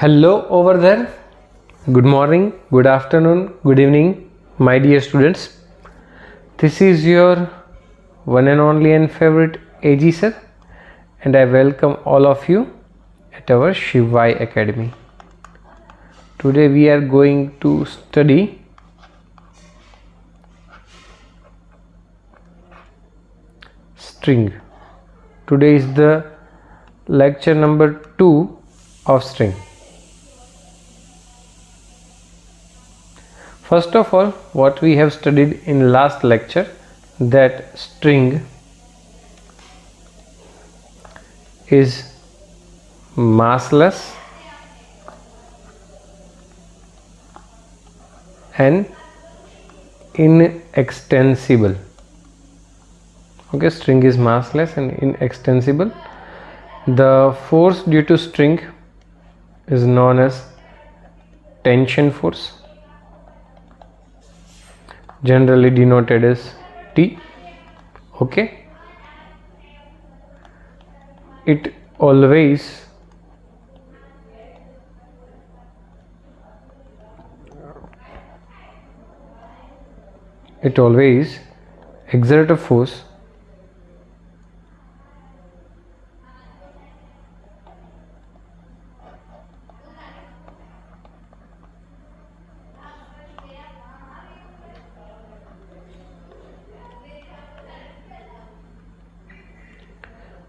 Hello over there. Good morning, good afternoon, good evening, my dear students. This is your one and only and favorite AG sir, and I welcome all of you at our Shivai Academy. Today we are going to study string. Today is the lecture number 2 of string. First of all, what we have studied in last lecture, that string is massless and inextensible. Okay, string is massless and inextensible. The force due to string is known as tension force, generally denoted as T. Okay, it always exert a force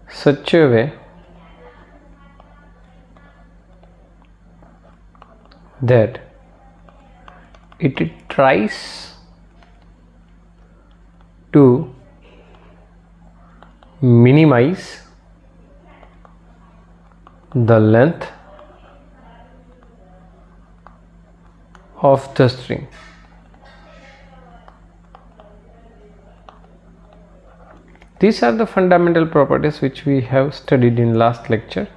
such a way that it tries to minimize the length of the string. These are the fundamental properties which we have studied in last lecture.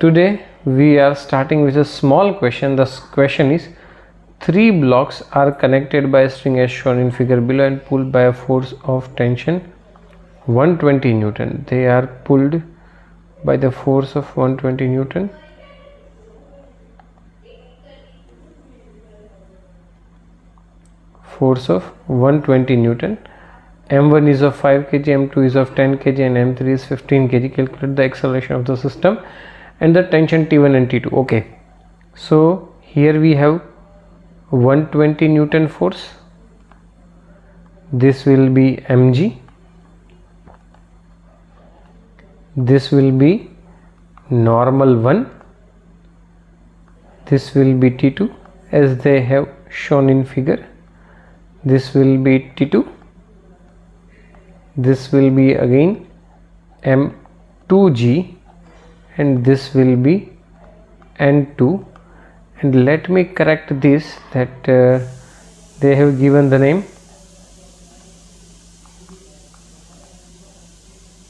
Today we are starting with a small question. The question is, 3 blocks are connected by a string as shown in figure below and pulled by a force of tension 120 Newton. They are pulled by the force of 120 Newton. Force of 120 Newton. M1 is of 5 kg, M2 is of 10 kg and M3 is 15 kg. Calculate the acceleration of the system and the tension T1 and T2. Okay, so here we have 120 Newton force. This will be mg. This will be normal 1. This will be T2 as they have shown in figure. This will be T2. This will be again M2g and this will be N2. And let me correct this, that they have given the name.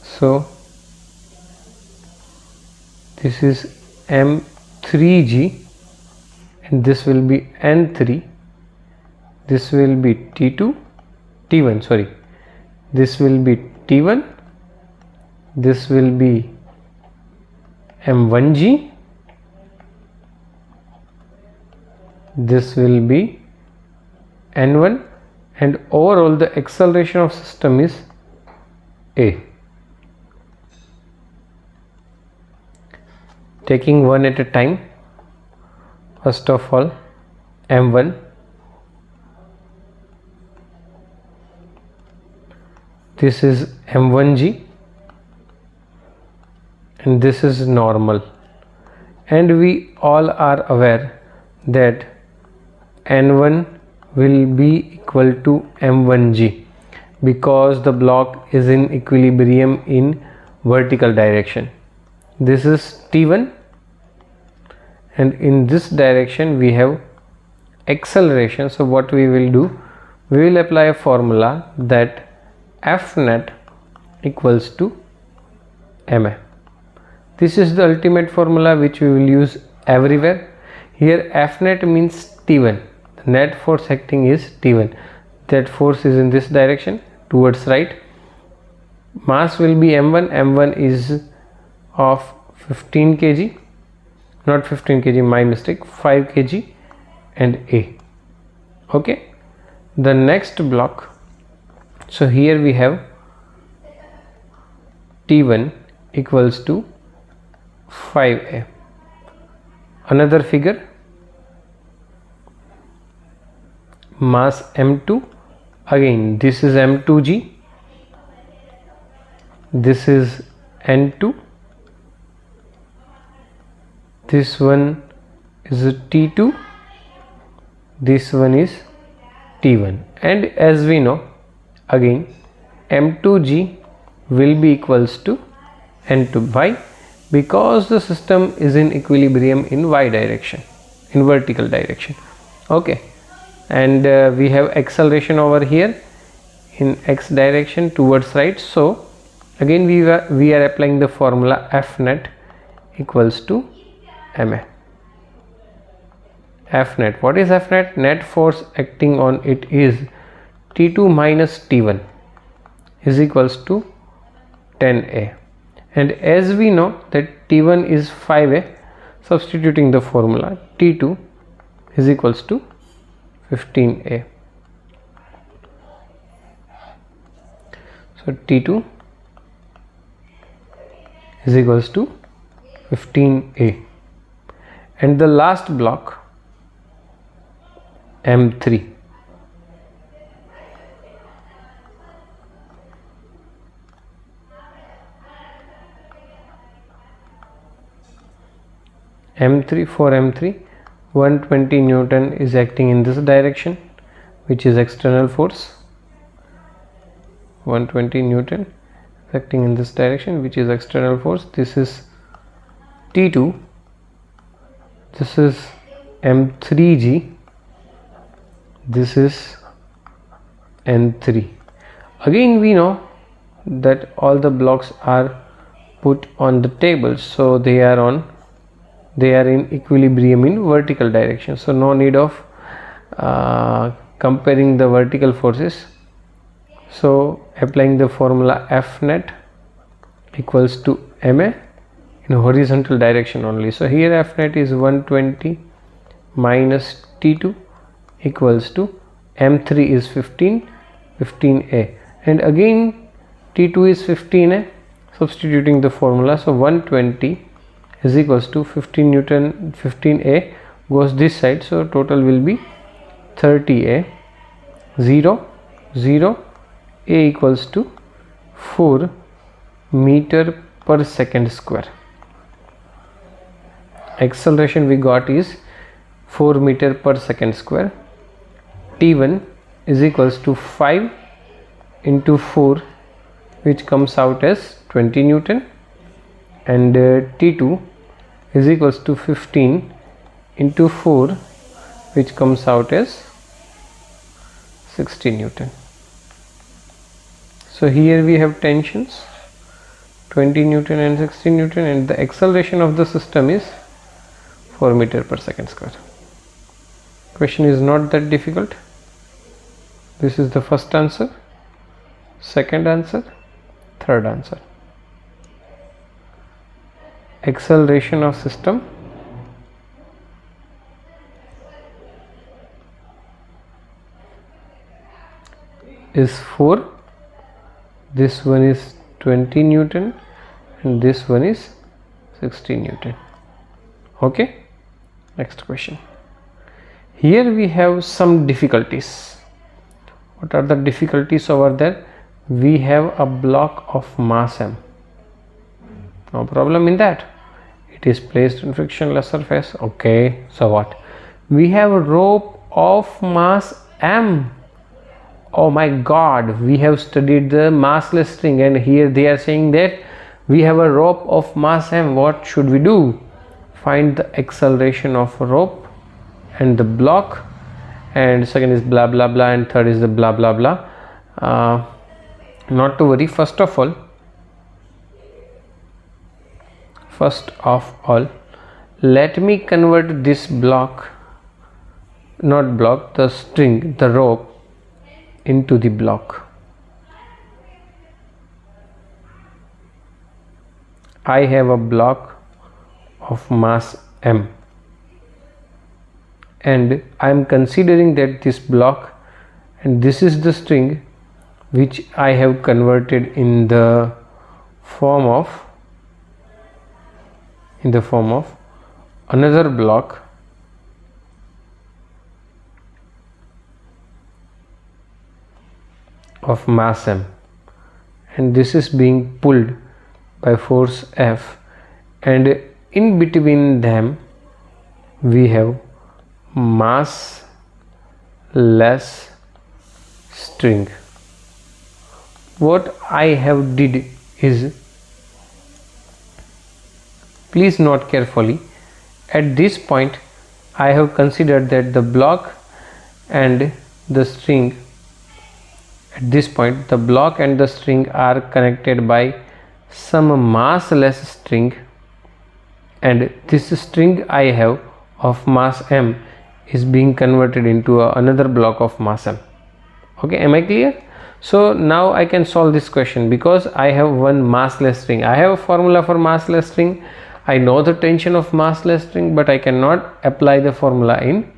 So this is M3g and this will be N3. This will be T1, sorry. This will be T1. This will be M1g. This will be N1, and overall the acceleration of system is A. Taking one at a time, first of all M1, this is M1g and this is normal, and we all are aware that N1 will be equal to M1g because the block is in equilibrium in vertical direction. This is T1 and in this direction we have acceleration. So what we will do, we will apply a formula that F net equals to ma. This is the ultimate formula which we will use everywhere. Here F net means T1. The net force acting is T1. That force is in this direction towards right. Mass will be m1. M1 is of 15 kg. not 15 kg, my mistake, 5 kg and A. Okay, the next block, so here we have T1 equals to 5A. Another figure, mass M2, again this is M2G, this is N2, this one is a T2, this one is T1, and as we know, again M2G will be equals to N2. Why? Because the system is in equilibrium in y direction, in vertical direction. Okay, and we have acceleration over here in x direction towards right. So again we are applying the formula F net equals to ma. F net, what is F net? Net force acting on it is T2 minus T1 is equals to 10A, and as we know that T1 is 5A, substituting the formula, T2 is equals to 15A. So T2 is equals to 15A, and the last block M3, for M3, 120 Newton is acting in this direction, which is external force. 120 Newton is acting in this direction, which is external force. This is T2, this is M3G, this is N3. Again we know that all the blocks are put on the table, so they are in equilibrium in vertical direction, so no need of comparing the vertical forces. So applying the formula F net equals to ma in horizontal direction only. So here F net is 120 minus T2 equals to M3 is 15A, and again T2 is 15A, substituting the formula. So 120 is equals to 15 Newton, 15A goes this side, so total will be 30A, 0, 0, A equals to 4 meter per second square. Acceleration we got is 4 meter per second square. T1 is equals to 5 into 4, which comes out as 20 Newton, and T2 is equals to 15 into 4, which comes out as 60 Newton. So here we have tensions 20 Newton and 60 Newton, and the acceleration of the system is 4 meter per second square. Question is not that difficult. This is the first answer, second answer, third answer. Acceleration of system is 4, this one is 20 Newton and this one is 60 Newton. Okay, next question. Here we have some difficulties. What are the difficulties over there? We have a block of mass m, no problem in that, it is placed on frictionless surface. Okay, so what? We have a rope of mass m. Oh my god, we have studied the massless string, and here they are saying that we have a rope of mass m. What should we do? Find the acceleration of a rope and the block, and second is blah blah blah, and third is the blah blah blah. Not to worry, first of all let me convert this block, not block, the string, the rope, into the block. I have a block of mass m, and I am considering that this block and this is the string which I have converted in the form of another block of mass m, and this is being pulled by force F, and in between them we have mass less string. What I have did is, please note carefully, at this point I have considered that the block and the string, at this point the block and the string are connected by some massless string, and this string I have of mass m is being converted into another block of mass m. Okay, am I clear? So now I can solve this question because I have one massless string. I have a formula for massless string. I know the tension of massless string, but I cannot apply the formula in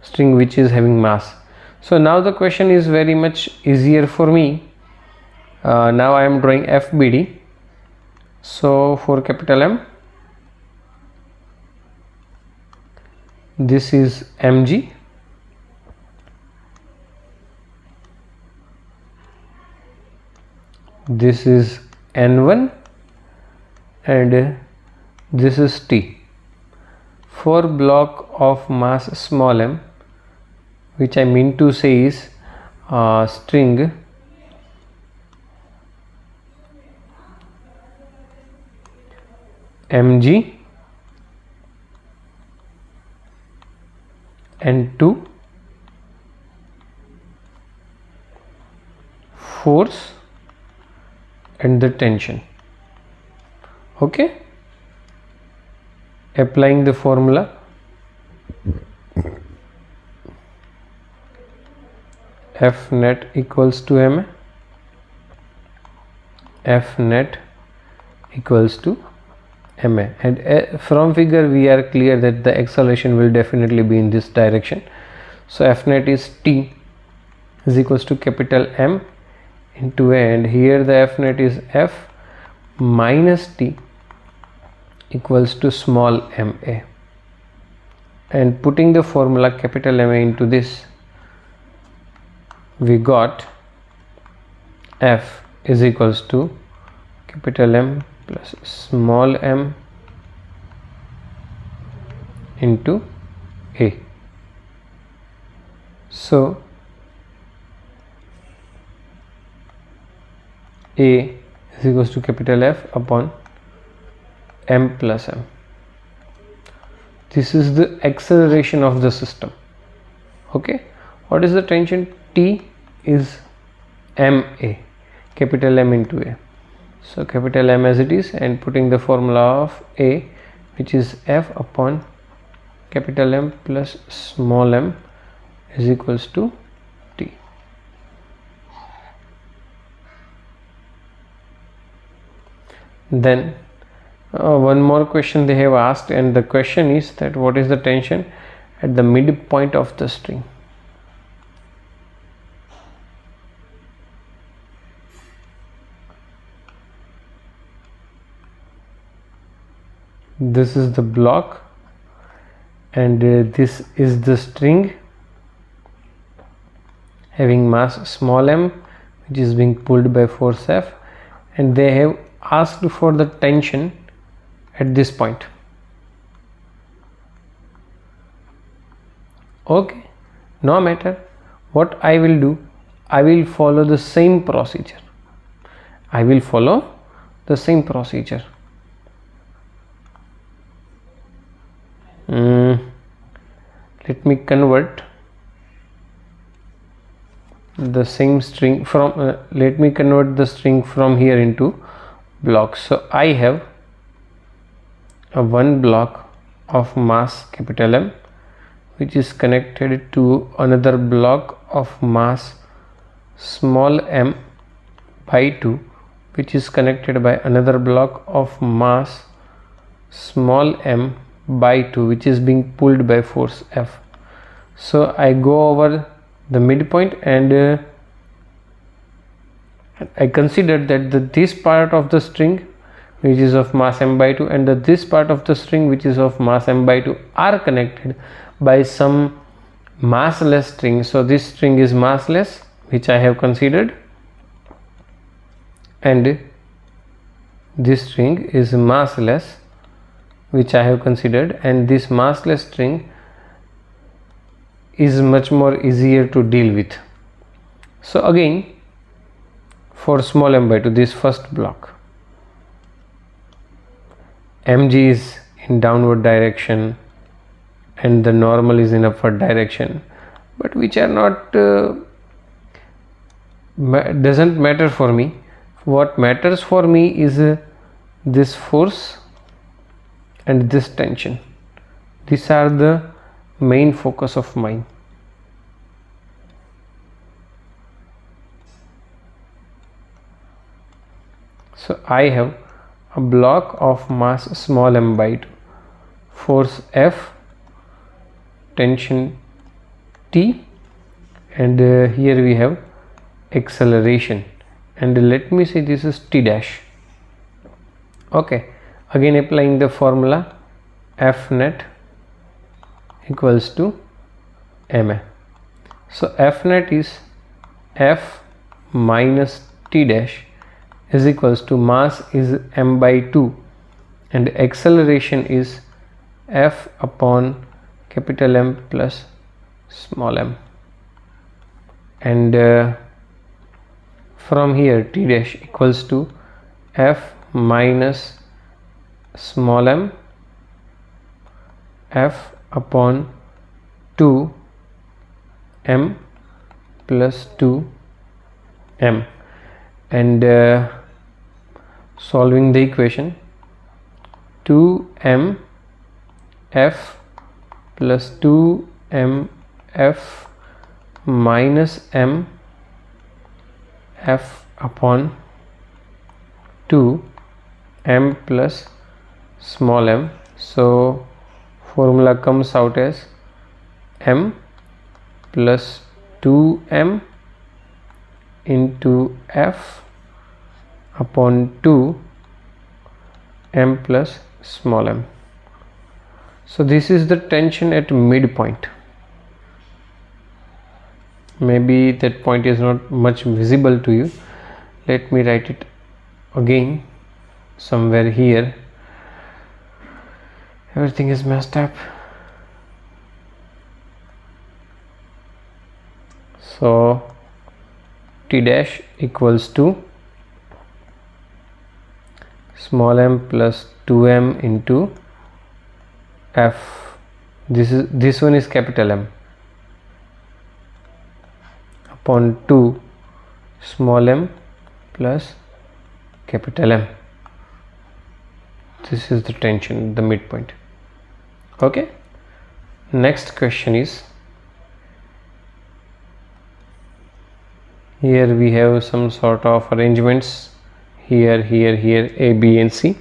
string which is having mass. So now the question is very much easier for me. Now I am drawing FBD. So for capital M, this is mg, this is n1, and this is T. For block of mass small m, which I mean to say is string mg n2, force and the tension. Okay, applying the formula, F net equals to ma, F net equals to ma, and from figure we are clear that the acceleration will definitely be in this direction. So F net is T is equals to capital M into A, and here the F net is F minus T equals to small ma, and putting the formula capital Ma into this, we got F is equals to capital M plus small m into A. So A is equals to capital F upon m plus m. This is the acceleration of the system. Okay, what is the tension? T is ma, capital M into A. So capital M as it is, and putting the formula of A, which is F upon capital M plus small m, is equals to T. Then one more question they have asked, and the question is that what is the tension at the midpoint of the string? This is the block, and this is the string having mass small m, which is being pulled by force F, and they have asked for the tension at this point. Okay, no matter what I will do, I will follow the same procedure. Let me convert the same string from let me convert the string from here into blocks. So I have a one block of mass capital M, which is connected to another block of mass small m by 2, which is connected by another block of mass small m by 2, which is being pulled by force F. So I go over the midpoint and I consider that this part of the string which is of mass m by 2 and this part of the string which is of mass m by 2 are connected by some massless string. So this string is massless, which I have considered, and this string is massless, which I have considered, and this massless string is much more easier to deal with. So again, for small m by 2, this first block, mg is in downward direction and the normal is in upward direction, but which are not doesn't matter for me. What matters for me is this force and this tension. These are the main focus of mine. So I have a block of mass small m by 2, force F, tension T, and here we have acceleration, and let me say this is T dash. Okay, again applying the formula, F net equals to ma. So F net is F minus T dash is equals to mass is m by 2 and acceleration is F upon capital M plus small m, and from here T dash equals to F minus small m F upon 2 m plus 2 m, and solving the equation, 2m F plus 2m F minus m F upon 2 m plus small m. So formula comes out as m plus 2m into F upon 2 m plus small m. So this is the tension at midpoint. Maybe that point is not much visible to you. Let me write it again somewhere here. Everything is messed up. So T dash equals to small m plus 2m into F. This one is capital M upon 2 small m plus capital M. This is the tension, the midpoint. Okay. Next question is, here we have some sort of arrangements here, A, B and C,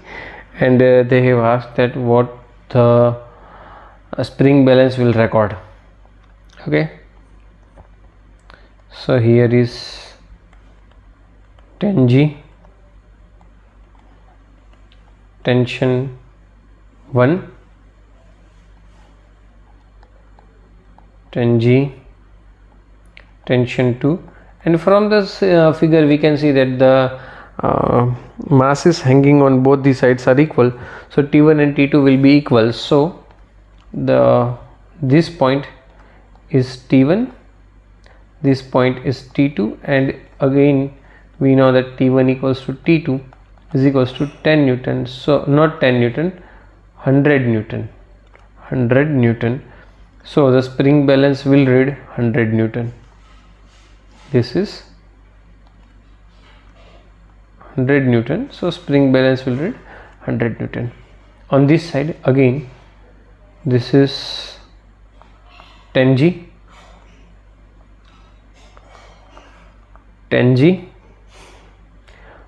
and they have asked that what the spring balance will record. Okay, so here is 10G, tension 1, 10G, tension 2, and from this figure we can see that the masses hanging on both the sides are equal, so T1 and T2 will be equal. So this point is T1, this point is T2, and again we know that T1 equals to T2 is equals to 10 Newton. So not 10 Newton, 100 Newton, 100 Newton. So the spring balance will read 100 Newton. This is 100 Newton, so spring balance will read 100 Newton. On this side again, this is 10G, 10G,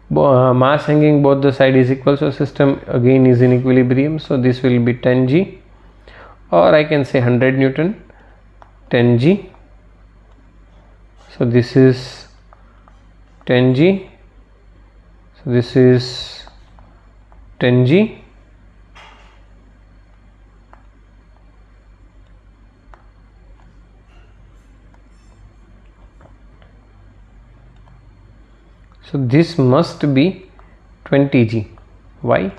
mass hanging both the side is equal, so system again is in equilibrium, so this will be 10G, or I can say 100 Newton, 10G. So this is 10G. So this is 10G. So this must be 20G. Why?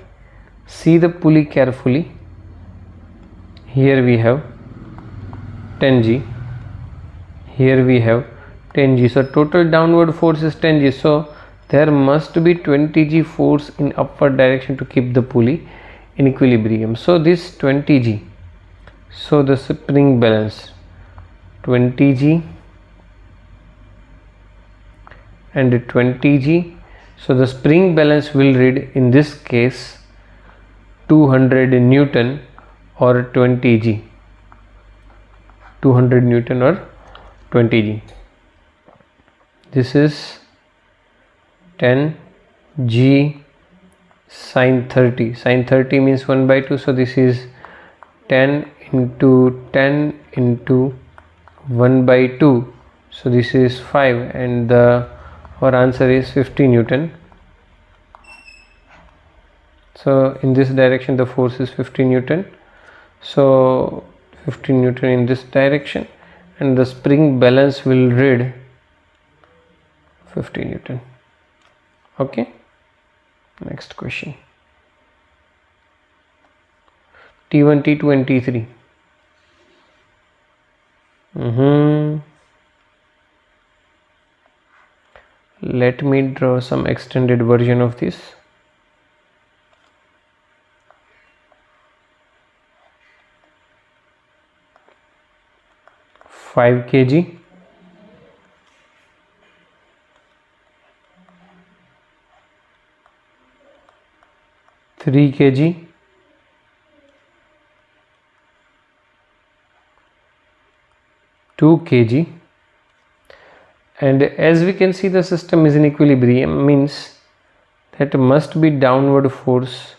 See the pulley carefully. Here we have 10G. Here we have 10G. So total downward force is 10G. So there must be 20G force in upward direction to keep the pulley in equilibrium. So this 20G. So the spring balance 20G and 20G. So the spring balance will read in this case 200 Newton or 20G. 200 Newton or 20G. This is 10G sine 30. Sine 30 means 1 by 2. So this is 10 into 10 into 1 by 2. So this is 5, and our answer is 50 Newton. So in this direction the force is 50 Newton. So 50 Newton in this direction, and the spring balance will read 50 Newton. Okay, next question. T1, T2 and T3. Let me draw some extended version of this. Five kg, 3 kg, 2 kg, and as we can see the system is in equilibrium, means that must be downward force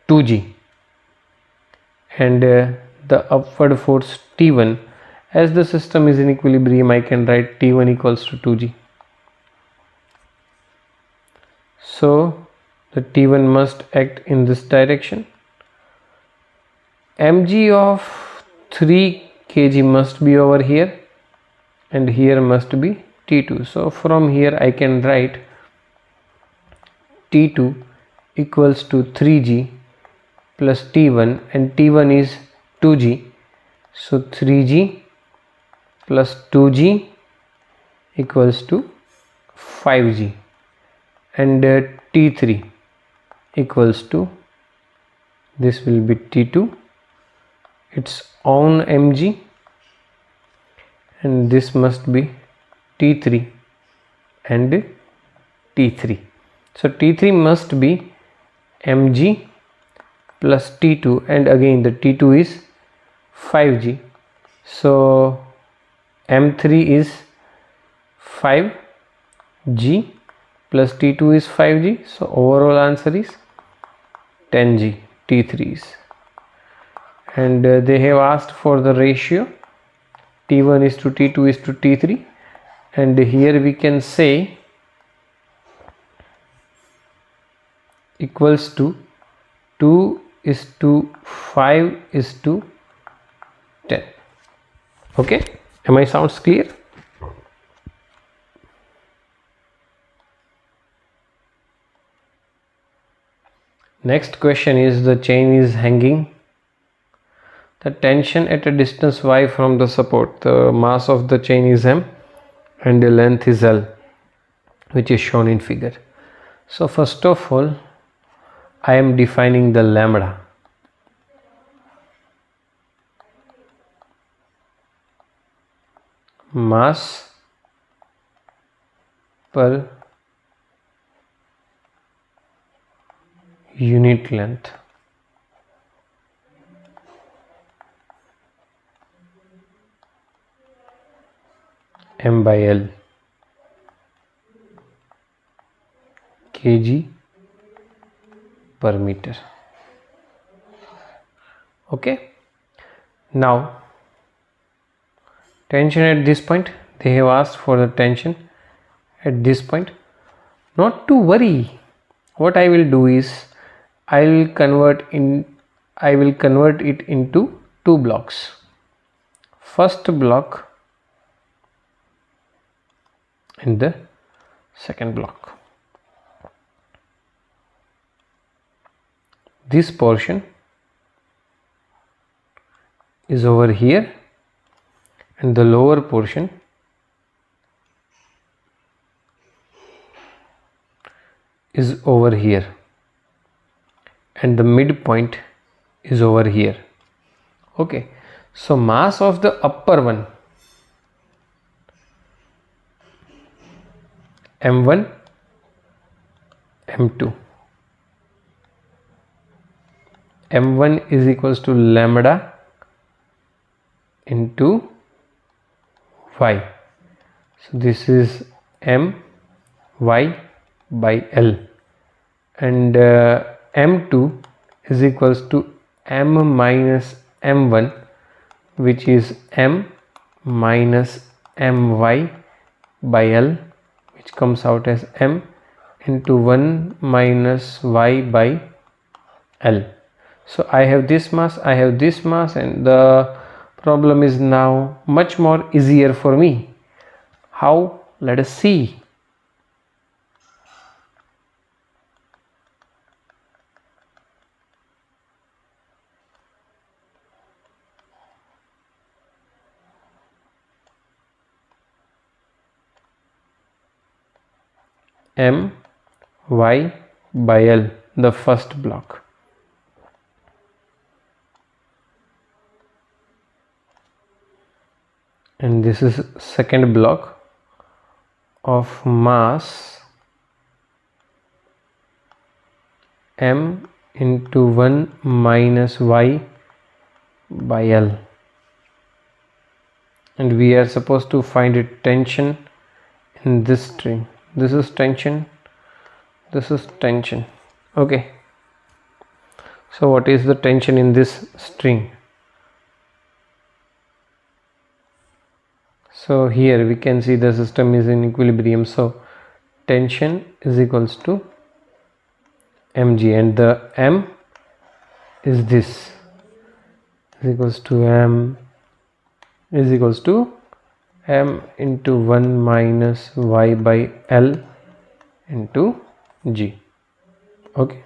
2G and the upward force T1. As the system is in equilibrium, I can write T1 equals to 2G. So the T1 must act in this direction. mg of 3 kg must be over here, and here must be T2. So from here I can write T2 equals to 3G plus T1, and T1 is 2G. So 3G plus 2G equals to 5G, and T3 equals to, this will be T2, its own mg, and this must be T3 and T3. So T3 must be mg plus T2, and again the T2 is 5G. So M3 is 5G plus T2 is 5G. So overall answer is 10G, T3s. And they have asked for the ratio T1 is to T2 is to T3, and here we can say equals to 2 is to 5 is to 10. Okay, am I sounds clear? Next question is, the chain is hanging. The tension at a distance y from the support. The mass of the chain is m and the length is l, which is shown in figure. So first of all, I am defining the lambda. Mass per unit length. M by L, kg per meter. Okay, Now tension at this point, they have asked for the tension at this point. Not to worry, what I will do is I will convert it into two blocks. First block and the second block. This portion is over here and the lower portion is over here and the midpoint is over here. Okay, so mass of the upper one m1 m2, m1 is equals to lambda into y, so this is m y by L, and m2 is equals to m minus m1, which is m minus my by L, which comes out as m into 1 minus y by L. So I have this mass, I have this mass, and the problem is now much more easier for me. How? Let us see. M y by L, the first block, and this is second block of mass m into 1 minus y by L, and we are supposed to find a tension in this string. This is tension, this is tension. Okay, so what is the tension in this string? So here we can see the system is in equilibrium, so tension is equals to mg, and the m is this, is equals to m into 1 minus y by L into g. Okay.